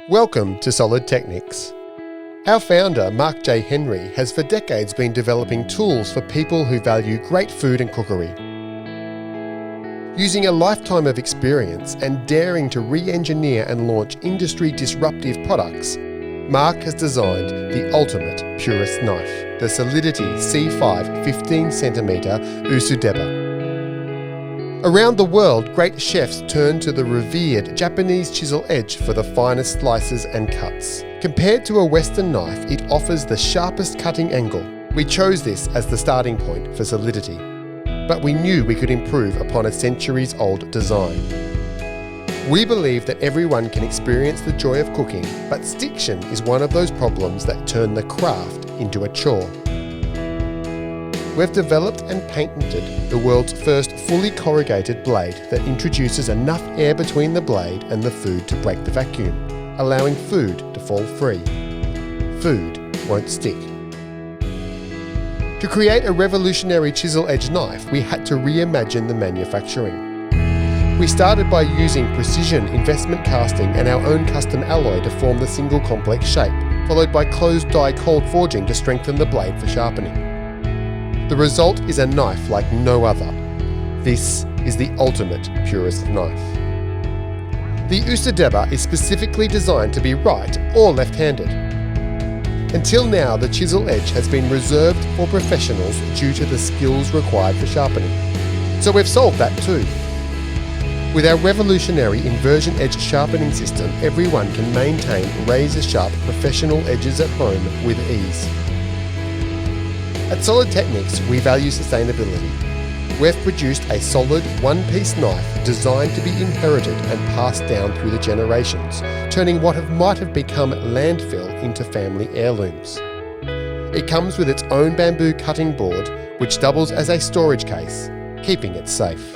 Welcome to Solidteknics. Our founder, Mark J. Henry, has for decades been developing tools for people who value great food and cookery. Using a lifetime of experience and daring to re-engineer and launch industry-disruptive products, Mark has designed the ultimate Purist knife, the Söliditi C5 15cm Usudeba. Around the world, great chefs turn to the revered Japanese chisel edge for the finest slices and cuts. Compared to a Western knife, it offers the sharpest cutting angle. We chose this as the starting point for Söliditi, but we knew we could improve upon a centuries-old design. We believe that everyone can experience the joy of cooking, but stiction is one of those problems that turn the craft into a chore. We've developed and patented the world's first fully corrugated blade that introduces enough air between the blade and the food to break the vacuum, allowing food to fall free. Food won't stick. To create a revolutionary chisel edge knife, we had to reimagine the manufacturing. We started by using precision investment casting and our own custom alloy to form the single complex shape, followed by closed die cold forging to strengthen the blade for sharpening. The result is a knife like no other. This is the ultimate Purist knife. The Usudeba is specifically designed to be right or left-handed. Until now, the chisel edge has been reserved for professionals due to the skills required for sharpening. So we've solved that too. With our revolutionary inversion edge sharpening system, everyone can maintain razor-sharp professional edges at home with ease. At Solidteknics, we value sustainability. We've produced a solid one-piece knife designed to be inherited and passed down through the generations, turning what might have become landfill into family heirlooms. It comes with its own bamboo cutting board, which doubles as a storage case, keeping it safe.